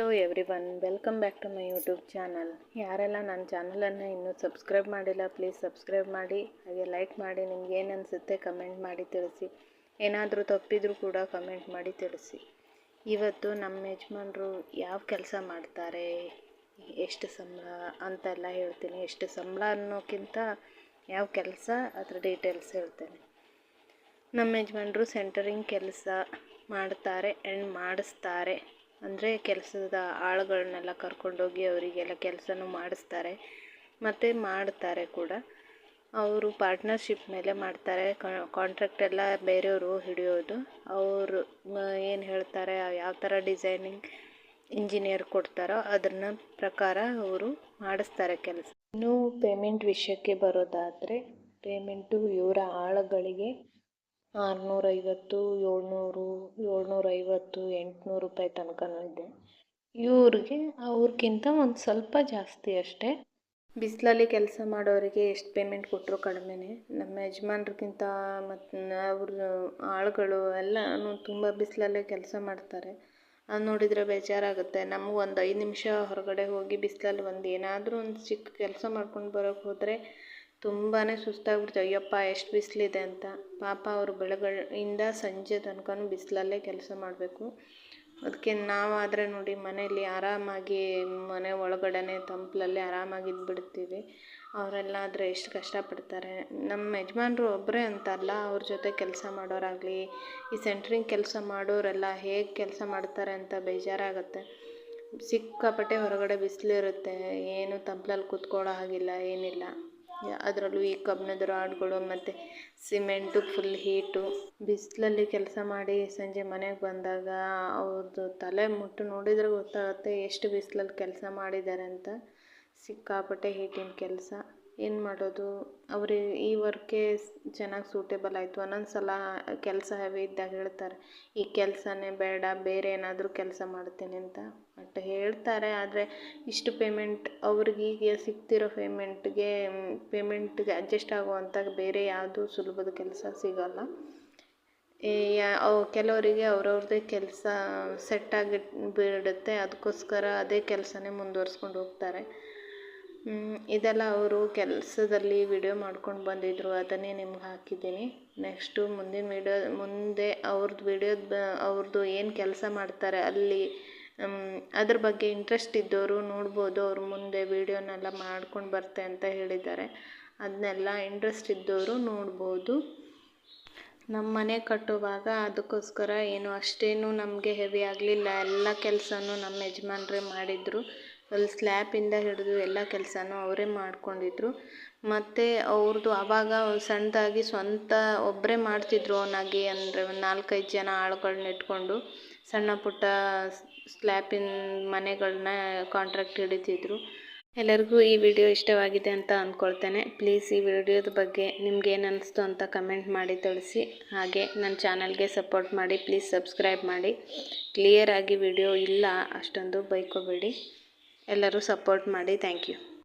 Hello everyone, welcome back to my YouTube channel. ಯಾರೆಲ್ಲ ನನ್ನ ಚಾನಲನ್ನು ಇನ್ನೂ ಸಬ್ಸ್ಕ್ರೈಬ್ ಮಾಡಿಲ್ಲ, ಪ್ಲೀಸ್ ಸಬ್ಸ್ಕ್ರೈಬ್ ಮಾಡಿ, ಹಾಗೆ ಲೈಕ್ ಮಾಡಿ. ನಿಮ್ಗೆ ಏನು ಅನಿಸುತ್ತೆ ಕಮೆಂಟ್ ಮಾಡಿ ತಿಳಿಸಿ. ಏನಾದರೂ ತಪ್ಪಿದರೂ ಕೂಡ ಕಮೆಂಟ್ ಮಾಡಿ ತಿಳಿಸಿ. ಇವತ್ತು ನಮ್ಮ ಯಜಮಾನರು ಯಾವ ಕೆಲಸ ಮಾಡ್ತಾರೆ, ಎಷ್ಟು ಸಂಬಳ ಅಂತೆಲ್ಲ ಹೇಳ್ತೀನಿ. ಎಷ್ಟು ಸಂಬಳ ಅನ್ನೋಕ್ಕಿಂತ ಯಾವ ಕೆಲಸ ಅದ್ರ ಡೀಟೇಲ್ಸ್ ಹೇಳ್ತೇನೆ. ನಮ್ಮ ಯಜಮಾನರು ಸೆಂಟರಿಂಗ್ ಕೆಲಸ ಮಾಡ್ತಾರೆ ಆ್ಯಂಡ್ ಮಾಡಿಸ್ತಾರೆ. ಅಂದರೆ ಕೆಲಸದ ಆಳುಗಳನ್ನೆಲ್ಲ ಕರ್ಕೊಂಡೋಗಿ ಅವರಿಗೆಲ್ಲ ಕೆಲಸನೂ ಮಾಡಿಸ್ತಾರೆ ಮತ್ತು ಮಾಡ್ತಾರೆ ಕೂಡ. ಅವರು ಪಾರ್ಟ್ನರ್ಶಿಪ್ ಮೇಲೆ ಮಾಡ್ತಾರೆ. ಕಾಂಟ್ರಾಕ್ಟ್ ಎಲ್ಲ ಬೇರೆಯವರು ಹಿಡಿಯೋದು. ಅವರು ಏನು ಹೇಳ್ತಾರೆ, ಯಾವ ಥರ ಡಿಸೈನಿಂಗ್ ಇಂಜಿನಿಯರ್ ಕೊಡ್ತಾರೋ ಅದನ್ನ ಪ್ರಕಾರ ಅವರು ಮಾಡಿಸ್ತಾರೆ ಕೆಲಸ. ಇನ್ನು ಪೇಮೆಂಟ್ ವಿಷಯಕ್ಕೆ ಬರೋದಾದರೆ, ಪೇಮೆಂಟು ಇವರ ಆಳುಗಳಿಗೆ 650, 700, 750, 800 ರೂಪಾಯಿ ತನಕನೂ ಇದೆ. ಇವ್ರಿಗೆ ಅವ್ರಿಗಿಂತ ಒಂದು ಸ್ವಲ್ಪ ಜಾಸ್ತಿ ಅಷ್ಟೇ. ಬಿಸಿಲಲ್ಲಿ ಕೆಲಸ ಮಾಡೋರಿಗೆ ಎಷ್ಟು ಪೇಮೆಂಟ್ ಕೊಟ್ಟರು ಕಡಿಮೆನೇ. ನಮ್ಮ ಯಜಮಾನ್ರಿಗಿಂತ ಮತ್ತು ಅವ್ರ ಆಳುಗಳು ಎಲ್ಲನೂ ತುಂಬ ಬಿಸಿಲಲ್ಲೇ ಕೆಲಸ ಮಾಡ್ತಾರೆ. ಅದು ನೋಡಿದರೆ ಬೇಜಾರಾಗುತ್ತೆ. ನಮಗೂ ಒಂದು 5 ನಿಮಿಷ ಹೊರಗಡೆ ಹೋಗಿ ಬಿಸಿಲಲ್ಲಿ ಏನಾದರೂ ಒಂದು ಚಿಕ್ಕ ಕೆಲಸ ಮಾಡ್ಕೊಂಡು ಬರೋಕ್ಕೆ ಹೋದರೆ ತುಂಬಾ ಸುಸ್ತಾಗ್ಬಿಡ್ತೇವೆ. ಅಯ್ಯಪ್ಪ ಎಷ್ಟು ಬಿಸಿಲಿದೆ ಅಂತ. ಪಾಪ ಅವರು ಬೆಳಗ್ಗೆಯಿಂದ ಸಂಜೆ ತನಕನೂ ಬಿಸಿಲಲ್ಲೇ ಕೆಲಸ ಮಾಡಬೇಕು. ಅದಕ್ಕೆ ನಾವಾದರೆ ನೋಡಿ ಮನೆಯಲ್ಲಿ ಆರಾಮಾಗಿ ಮನೆ ಒಳಗಡೆ ತಂಪಲಲ್ಲಿ ಆರಾಮಾಗಿ ಇದ್ಬಿಡ್ತೀವಿ. ಅವರೆಲ್ಲ ಆದರೆ ಎಷ್ಟು ಕಷ್ಟಪಡ್ತಾರೆ. ನಮ್ಮ ಯಜಮಾನ್ರು ಒಬ್ಬರೇ ಅಂತಲ್ಲ, ಅವ್ರ ಜೊತೆ ಕೆಲಸ ಮಾಡೋರಾಗಲಿ, ಈ ಸೆಂಟ್ರಿಂಗ್ ಕೆಲಸ ಮಾಡೋರೆಲ್ಲ ಹೇಗೆ ಕೆಲಸ ಮಾಡ್ತಾರೆ ಅಂತ ಬೇಜಾರಾಗುತ್ತೆ. ಸಿಕ್ಕಾಪಟ್ಟೆ ಹೊರಗಡೆ ಬಿಸಿಲಿರುತ್ತೆ, ಏನು ತಂಪಲಲ್ಲಿ ಕೂತ್ಕೊಳ್ಳೋ ಹಾಗಿಲ್ಲ, ಏನಿಲ್ಲ. ಅದರಲ್ಲೂ ಈ ಕಬ್ಬಿಣದ ರಾಡ್ಗಳು ಮತ್ತು ಸಿಮೆಂಟು ಫುಲ್ ಹೀಟು. ಬಿಸಿಲಲ್ಲಿ ಕೆಲಸ ಮಾಡಿ ಸಂಜೆ ಮನೆಗೆ ಬಂದಾಗ ಅವ್ರದ್ದು ತಲೆ ಮುಟ್ಟು ನೋಡಿದರೆ ಗೊತ್ತಾಗುತ್ತೆ ಎಷ್ಟು ಬಿಸಿಲಲ್ಲಿ ಕೆಲಸ ಮಾಡಿದ್ದಾರೆ ಅಂತ. ಸಿಕ್ಕಾಪಟ್ಟೆ ಹೀಟಿನ ಕೆಲಸ. ಏನು ಮಾಡೋದು, ಅವ್ರಿಗೆ ಈ ವರ್ಕೇ ಚೆನ್ನಾಗಿ ಸೂಟೇಬಲ್ ಆಯಿತು. ಒಂದೊಂದು ಸಲ ಕೆಲಸ ಹೆವಿ ಇದ್ದಾಗ ಹೇಳ್ತಾರೆ, ಈ ಕೆಲಸನೇ ಬೇಡ, ಬೇರೆ ಏನಾದರೂ ಕೆಲಸ ಮಾಡ್ತೀನಿ ಅಂತ. ಬಟ್ ಹೇಳ್ತಾರೆ, ಆದರೆ ಇಷ್ಟು ಪೇಮೆಂಟ್ ಅವ್ರಿಗೆ ಈಗ ಸಿಗ್ತಿರೋ ಪೇಮೆಂಟ್ಗೆ ಅಡ್ಜಸ್ಟ್ ಆಗುವಂಥ ಬೇರೆ ಯಾವುದೂ ಸುಲಭದ ಕೆಲಸ ಸಿಗೋಲ್ಲ. ಕೆಲವರಿಗೆ ಅವ್ರವ್ರದ್ದೇ ಕೆಲಸ ಸೆಟ್ಟಾಗಿ ಬಿಡುತ್ತೆ, ಅದಕ್ಕೋಸ್ಕರ ಅದೇ ಕೆಲಸನೇ ಮುಂದುವರ್ಸ್ಕೊಂಡು ಹೋಗ್ತಾರೆ. ಇದೆಲ್ಲ ಅವರು ಕೆಲಸದಲ್ಲಿ ವಿಡಿಯೋ ಮಾಡ್ಕೊಂಡು ಬಂದಿದ್ದರು, ಅದನ್ನೇ ನಿಮ್ಗೆ ಹಾಕಿದ್ದೀನಿ. ನೆಕ್ಸ್ಟು ಮುಂದೆ ಅವ್ರದ್ದು ಏನು ಕೆಲಸ ಮಾಡ್ತಾರೆ ಅಲ್ಲಿ ಅದ್ರ ಬಗ್ಗೆ ಇಂಟ್ರೆಸ್ಟ್ ಇದ್ದವರು ನೋಡ್ಬೋದು. ಅವರು ಮುಂದೆ ವೀಡಿಯೋನೆಲ್ಲ ಮಾಡ್ಕೊಂಡು ಬರ್ತೆ ಅಂತ ಹೇಳಿದ್ದಾರೆ. ಅದನ್ನೆಲ್ಲ ಇಂಟ್ರೆಸ್ಟ್ ಇದ್ದವರು ನೋಡ್ಬೋದು. ನಮ್ಮ ಮನೆ ಕಟ್ಟುವಾಗ ಅದಕ್ಕೋಸ್ಕರ ಅಷ್ಟೇನು ನಮಗೆ ಹೆವಿ ಆಗಲಿಲ್ಲ. ಎಲ್ಲ ಕೆಲಸನೂ ನಮ್ಮ ಯಜಮಾನ್ರೇ ಮಾಡಿದರು. ಅಲ್ಲಿ ಸ್ಲ್ಯಾಪಿಂದ ಹಿಡಿದು ಎಲ್ಲ ಕೆಲಸನೂ ಅವರೇ ಮಾಡ್ಕೊಂಡಿದ್ರು. ಮತ್ತು ಅವ್ರದ್ದು ಆವಾಗ ಸಣ್ಣದಾಗಿ ಸ್ವಂತ ಒಬ್ಬರೇ ಮಾಡ್ತಿದ್ರು ಓನಾಗಿ. ಅಂದರೆ ಒಂದು 4-5 ಜನ ಆಳುಗಳನ್ನ ಇಟ್ಕೊಂಡು ಸಣ್ಣ ಪುಟ್ಟ ಸ್ಲ್ಯಾಪಿನ ಮನೆಗಳನ್ನ ಕಾಂಟ್ರಾಕ್ಟ್ ಹಿಡಿತಿದ್ರು. ಎಲ್ಲರಿಗೂ ಈ ವಿಡಿಯೋ ಇಷ್ಟವಾಗಿದೆ ಅಂತ ಅಂದ್ಕೊಳ್ತೇನೆ. ಪ್ಲೀಸ್ ಈ ವಿಡಿಯೋದ ಬಗ್ಗೆ ನಿಮ್ಗೇನು ಅನ್ನಿಸ್ತು ಅಂತ ಕಮೆಂಟ್ ಮಾಡಿ ತಿಳಿಸಿ. ಹಾಗೆ ನನ್ನ ಚಾನಲ್ಗೆ ಸಪೋರ್ಟ್ ಮಾಡಿ, ಪ್ಲೀಸ್ ಸಬ್ಸ್ಕ್ರೈಬ್ ಮಾಡಿ. ಕ್ಲಿಯರಾಗಿ ವಿಡಿಯೋ ಇಲ್ಲ, ಅಷ್ಟೊಂದು ಬೈಕೋಬೇಡಿ. ಎಲ್ಲರೂ ಸಪೋರ್ಟ್ ಮಾಡಿ. Thank you.